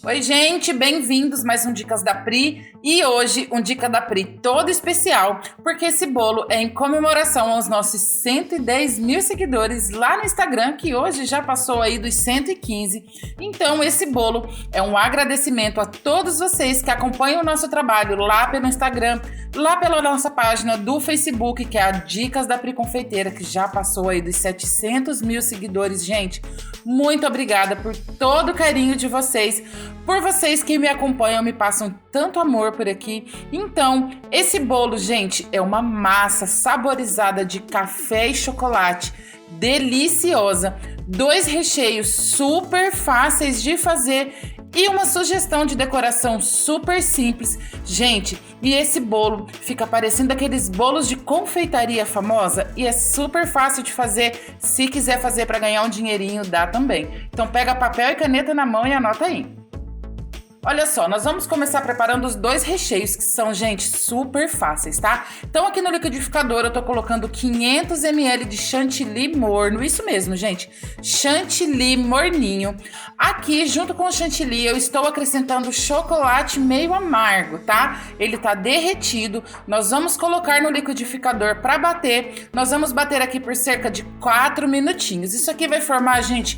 Oi, gente, bem-vindos mais um Dicas da Pri. E hoje um Dica da Pri todo especial, porque esse bolo é em comemoração aos nossos 110 mil seguidores lá no Instagram, que hoje já passou aí dos 115. Então esse bolo é um agradecimento a todos vocês que acompanham o nosso trabalho lá pelo Instagram, lá pela nossa página do Facebook, que é a Dicas da Pri Confeiteira, que já passou aí dos 700 mil seguidores. Gente, muito obrigada por todo o carinho de vocês, por vocês que me acompanham, me passam tanto amor por aqui. Então, esse bolo, gente, é uma massa saborizada de café e chocolate, deliciosa, 2 recheios super fáceis de fazer e uma sugestão de decoração super simples. Gente, e esse bolo fica parecendo aqueles bolos de confeitaria famosa e é super fácil de fazer. Se quiser fazer para ganhar um dinheirinho, dá também. Então pega papel e caneta na mão e anota aí. Olha só, nós vamos começar preparando os 2 recheios, que são, gente, super fáceis, tá? Então aqui no liquidificador eu tô colocando 500 ml de chantilly morno, isso mesmo, gente, chantilly morninho. Aqui, junto com o chantilly, eu estou acrescentando chocolate meio amargo, tá? Ele tá derretido, nós vamos colocar no liquidificador para bater. Nós vamos bater aqui por cerca de 4 minutinhos. Isso aqui vai formar, gente,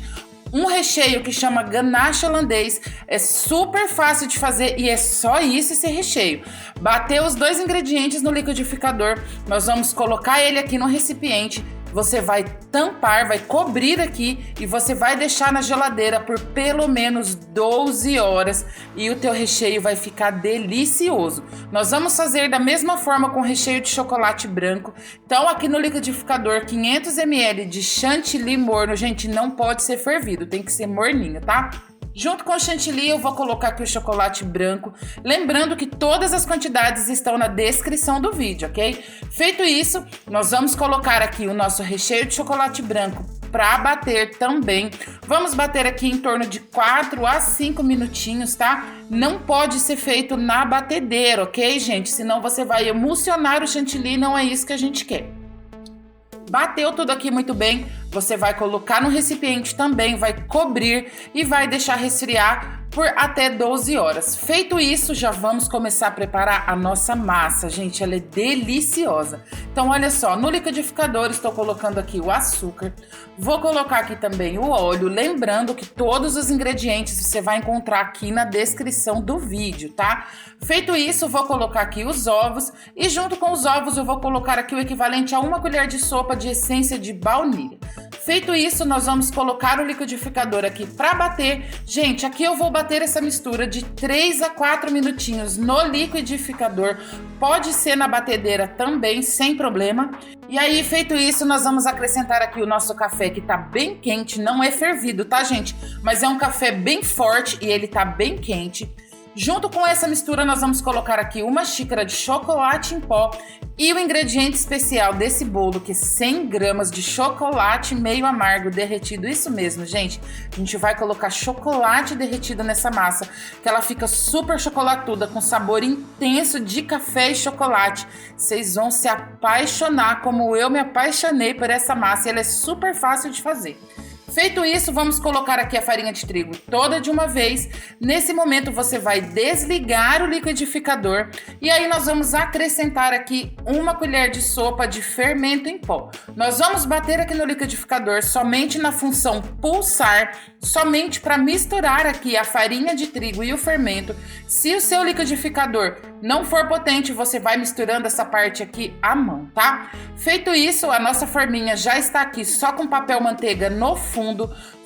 um recheio que chama ganache holandês. É super fácil de fazer e é só isso, esse recheio. Bateu os 2 ingredientes no liquidificador, nós vamos colocar ele aqui no recipiente. Você vai tampar, vai cobrir aqui e você vai deixar na geladeira por pelo menos 12 horas e o teu recheio vai ficar delicioso. Nós vamos fazer da mesma forma com recheio de chocolate branco. Então aqui no liquidificador 500 ml de chantilly morno, gente, não pode ser fervido, tem que ser morninho, tá? Junto com o chantilly eu vou colocar aqui o chocolate branco, lembrando que todas as quantidades estão na descrição do vídeo, ok? Feito isso, nós vamos colocar aqui o nosso recheio de chocolate branco para bater também. Vamos bater aqui em torno de 4 a 5 minutinhos, tá? Não pode ser feito na batedeira, ok, gente? Senão você vai emulsionar o chantilly, não é isso que a gente quer. Bateu tudo aqui muito bem, você vai colocar no recipiente também, vai cobrir e vai deixar resfriar por até 12 horas. Feito isso, já vamos começar a preparar a nossa massa, gente, ela é deliciosa. Então, olha só, no liquidificador estou colocando aqui o açúcar, vou colocar aqui também o óleo, lembrando que todos os ingredientes você vai encontrar aqui na descrição do vídeo, tá? Feito isso, vou colocar aqui os ovos e junto com os ovos eu vou colocar aqui o equivalente a 1 colher de sopa de essência de baunilha. Feito isso, nós vamos colocar o liquidificador aqui para bater. Gente, aqui eu vou bater essa mistura de 3 a 4 minutinhos no liquidificador. Pode ser na batedeira também, sem problema. E aí, feito isso, nós vamos acrescentar aqui o nosso café, que tá bem quente, não é fervido, tá, gente? Mas é um café bem forte e ele tá bem quente. Junto com essa mistura, nós vamos colocar aqui 1 xícara de chocolate em pó e o ingrediente especial desse bolo, que é 100 gramas de chocolate meio amargo derretido. Isso mesmo, gente. A gente vai colocar chocolate derretido nessa massa, que ela fica super chocolatuda, com sabor intenso de café e chocolate. Vocês vão se apaixonar como eu me apaixonei por essa massa. Ela é super fácil de fazer. Feito isso, vamos colocar aqui a farinha de trigo toda de uma vez. Nesse momento você vai desligar o liquidificador e aí nós vamos acrescentar aqui 1 colher de sopa de fermento em pó. Nós vamos bater aqui no liquidificador somente na função pulsar, somente para misturar aqui a farinha de trigo e o fermento. Se o seu liquidificador não for potente, você vai misturando essa parte aqui à mão, tá? Feito isso, a nossa forminha já está aqui só com papel manteiga no fundo.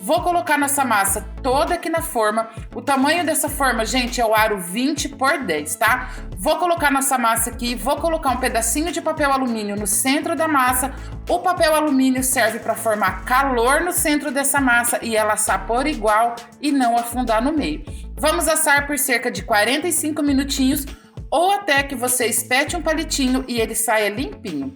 Vou colocar nossa massa toda aqui na forma. O tamanho dessa forma, gente, é o aro 20 por 10, tá? Vou colocar nossa massa aqui, vou colocar um pedacinho de papel alumínio no centro da massa. O papel alumínio serve para formar calor no centro dessa massa e ela assar por igual e não afundar no meio. Vamos assar por cerca de 45 minutinhos ou até que você espete um palitinho e ele saia limpinho.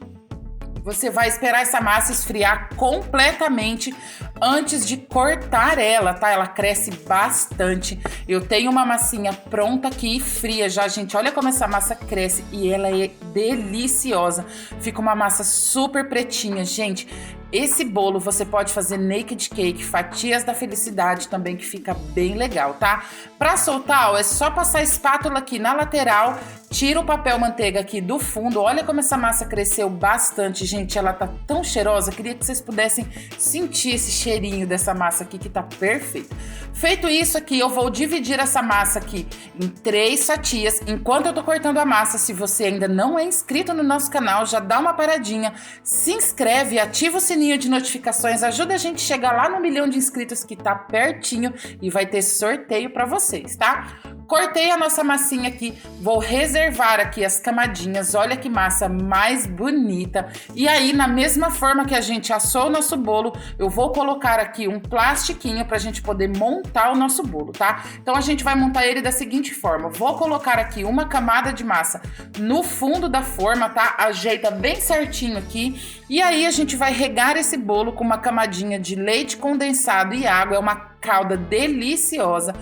Você vai esperar essa massa esfriar completamente antes de cortar ela, tá? Ela cresce bastante. Eu tenho uma massinha pronta aqui, fria já, gente. Olha como essa massa cresce e ela é deliciosa. Fica uma massa super pretinha, gente. Esse bolo você pode fazer naked cake, fatias da felicidade também, que fica bem legal, tá? Pra soltar, ó, é só passar a espátula aqui na lateral, tira o papel manteiga aqui do fundo. Olha como essa massa cresceu bastante, gente. Ela tá tão cheirosa. Queria que vocês pudessem sentir esse cheirinho dessa massa aqui, que tá perfeito. Feito isso aqui, eu vou dividir essa massa aqui em 3 fatias. Enquanto eu tô cortando a massa, se você ainda não é inscrito no nosso canal, já dá uma paradinha, se inscreve, ativa o sininho de notificações, ajuda a gente a chegar lá no 1 milhão de inscritos, que tá pertinho, e vai ter sorteio pra vocês, tá? Cortei a nossa massinha aqui, vou reservar aqui as camadinhas. Olha que massa mais bonita. E aí, na mesma forma que a gente assou o nosso bolo, eu vou colocar aqui um plastiquinho pra gente poder montar o nosso bolo, tá? Então a gente vai montar ele da seguinte forma: vou colocar aqui uma camada de massa no fundo da forma, tá? Ajeita bem certinho aqui. E aí a gente vai regar esse bolo com uma camadinha de leite condensado e água. É uma calda deliciosa.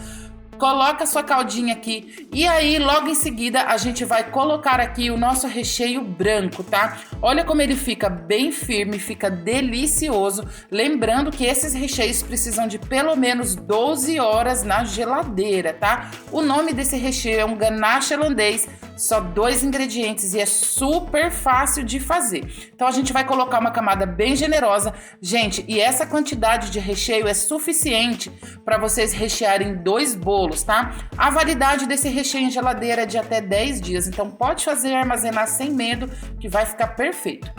Coloca a sua caldinha aqui e aí logo em seguida a gente vai colocar aqui o nosso recheio branco, tá? Olha como ele fica bem firme, fica delicioso. Lembrando que esses recheios precisam de pelo menos 12 horas na geladeira, tá? O nome desse recheio é um ganache holandês, só 2 ingredientes e é super fácil de fazer. Então a gente vai colocar uma camada bem generosa, gente, e essa quantidade de recheio é suficiente para vocês rechearem 2 bolos, tá? A validade desse recheio em geladeira é de até 10 dias, então pode fazer e armazenar sem medo, que vai ficar perfeito.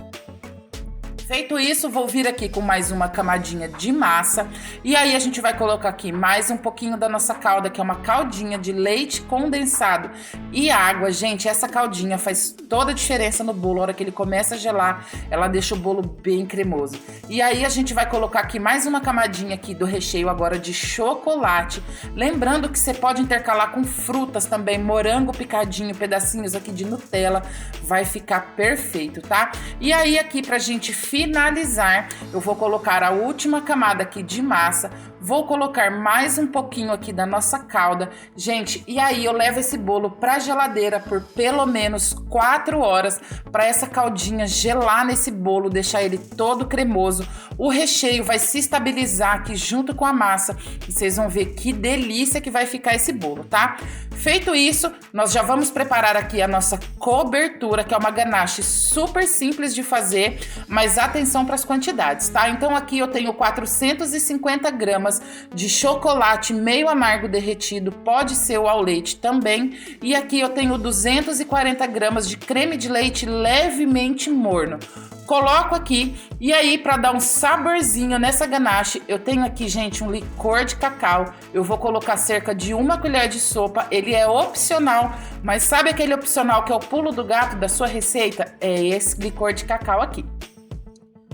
Feito isso, vou vir aqui com mais uma camadinha de massa e aí a gente vai colocar aqui mais um pouquinho da nossa calda, que é uma caldinha de leite condensado e água. Gente, essa caldinha faz toda a diferença no bolo. A hora que ele começa a gelar, ela deixa o bolo bem cremoso. E aí a gente vai colocar aqui mais uma camadinha aqui do recheio agora de chocolate. Lembrando que você pode intercalar com frutas também, morango picadinho, pedacinhos aqui de Nutella, vai ficar perfeito, tá? E aí aqui pra gente finalizar, eu vou colocar a última camada aqui de massa, vou colocar mais um pouquinho aqui da nossa calda, gente, e aí eu levo esse bolo pra geladeira por pelo menos 4 horas, para essa caldinha gelar nesse bolo, deixar ele todo cremoso. O recheio vai se estabilizar aqui junto com a massa e vocês vão ver que delícia que vai ficar esse bolo, tá? Feito isso, nós já vamos preparar aqui a nossa cobertura, que é uma ganache super simples de fazer, mas atenção para as quantidades, tá? Então aqui eu tenho 450 gramas de chocolate meio amargo derretido, pode ser o ao leite também, e aqui eu tenho 240 gramas de creme de leite levemente morno. Coloco aqui e aí, para dar um saborzinho nessa ganache, eu tenho aqui, gente, um licor de cacau. Eu vou colocar cerca de 1 colher de sopa. Ele é opcional, mas sabe aquele opcional que é o pulo do gato da sua receita? É esse licor de cacau aqui.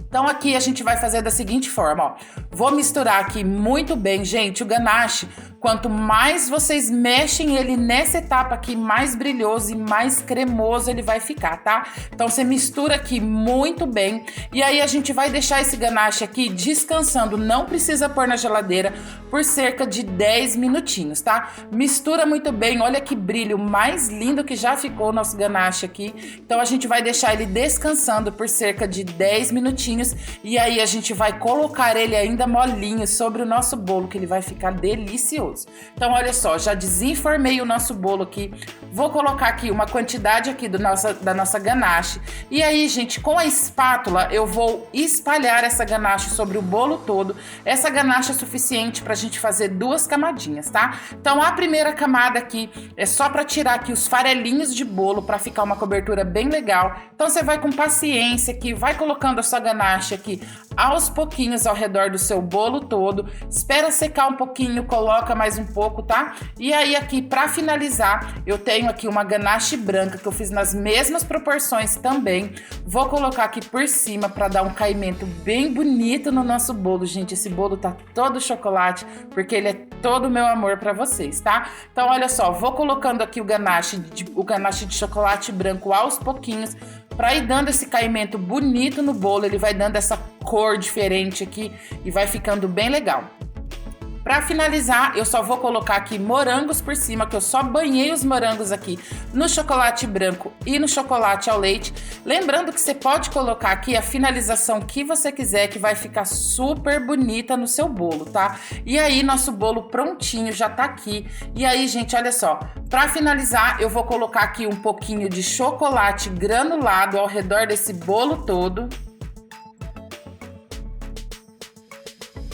Então aqui a gente vai fazer da seguinte forma, ó. Vou misturar aqui muito bem, gente, o ganache. Quanto mais vocês mexem ele nessa etapa aqui, mais brilhoso e mais cremoso ele vai ficar, tá? Então você mistura aqui muito bem. E aí a gente vai deixar esse ganache aqui descansando. Não precisa pôr na geladeira por cerca de 10 minutinhos, tá? Mistura muito bem. Olha que brilho mais lindo que já ficou o nosso ganache aqui. Então a gente vai deixar ele descansando por cerca de 10 minutinhos. E aí a gente vai colocar ele ainda molinho sobre o nosso bolo, que ele vai ficar delicioso. Então olha só, já desenformei o nosso bolo aqui. Vou colocar aqui uma quantidade aqui da nossa ganache. E aí, gente, com a espátula eu vou espalhar essa ganache sobre o bolo todo. Essa ganache é suficiente pra gente fazer 2 camadinhas, tá? Então a primeira camada aqui é só pra tirar aqui os farelinhos de bolo, pra ficar uma cobertura bem legal. Então você vai com paciência aqui, vai colocando a sua ganache aqui aos pouquinhos ao redor do seu bolo todo. Espera secar um pouquinho, coloca mais um pouco, tá? E aí aqui, pra finalizar, eu tenho aqui uma ganache branca que eu fiz nas mesmas proporções também. Vou colocar aqui por cima pra dar um caimento bem bonito no nosso bolo. Gente, esse bolo tá todo chocolate, porque ele é todo meu amor pra vocês, tá? Então olha só, vou colocando aqui o ganache de chocolate branco aos pouquinhos, pra ir dando esse caimento bonito no bolo. Ele vai dando essa cor diferente aqui e vai ficando bem legal. Para finalizar, eu só vou colocar aqui morangos por cima, que eu só banhei os morangos aqui no chocolate branco e no chocolate ao leite. Lembrando que você pode colocar aqui a finalização que você quiser, que vai ficar super bonita no seu bolo, tá? E aí, nosso bolo prontinho já tá aqui. E aí, gente, olha só. Para finalizar, eu vou colocar aqui um pouquinho de chocolate granulado ao redor desse bolo todo.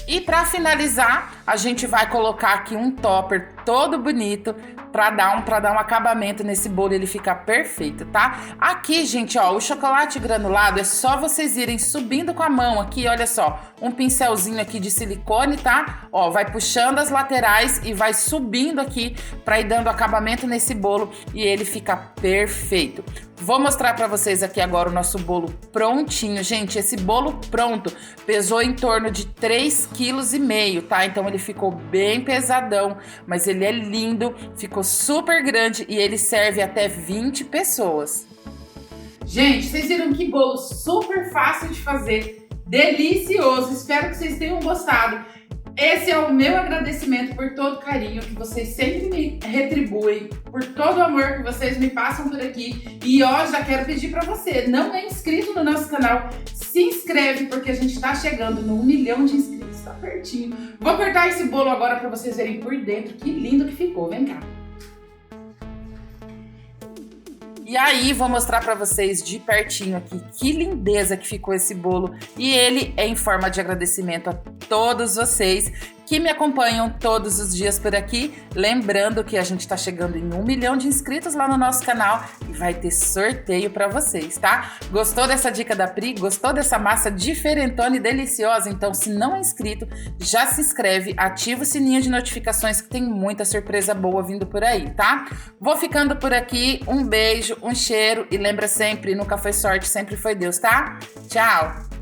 E para finalizar, a gente vai colocar aqui um topper todo bonito para dar um acabamento nesse bolo e ele ficar perfeito, tá? Aqui, gente, ó, o chocolate granulado é só vocês irem subindo com a mão aqui, olha só, um pincelzinho aqui de silicone, tá? Ó, vai puxando as laterais e vai subindo aqui para ir dando acabamento nesse bolo e ele fica perfeito. Vou mostrar para vocês aqui agora o nosso bolo prontinho. Gente, esse bolo pronto pesou em torno de 3,5 kg, tá? Então ele ficou bem pesadão, mas ele é lindo, ficou super grande e ele serve até 20 pessoas. Gente, vocês viram que bolo super fácil de fazer, delicioso. Espero que vocês tenham gostado. Esse é o meu agradecimento por todo o carinho que vocês sempre me retribuem, por todo o amor que vocês me passam por aqui. E ó, já quero pedir para você, não é inscrito no nosso canal, se inscreve porque a gente tá chegando no 1 milhão de inscritos, tá pertinho. Vou cortar esse bolo agora para vocês verem por dentro, que lindo que ficou, vem cá. E aí, vou mostrar para vocês de pertinho aqui que lindeza que ficou esse bolo. E ele é em forma de agradecimento a todos vocês que me acompanham todos os dias por aqui. Lembrando que a gente tá chegando em 1 milhão de inscritos lá no nosso canal e vai ter sorteio para vocês, tá? Gostou dessa dica da Pri? Gostou dessa massa diferentona e deliciosa? Então, se não é inscrito, já se inscreve, ativa o sininho de notificações que tem muita surpresa boa vindo por aí, tá? Vou ficando por aqui, um beijo, um cheiro e lembra sempre, nunca foi sorte, sempre foi Deus, tá? Tchau!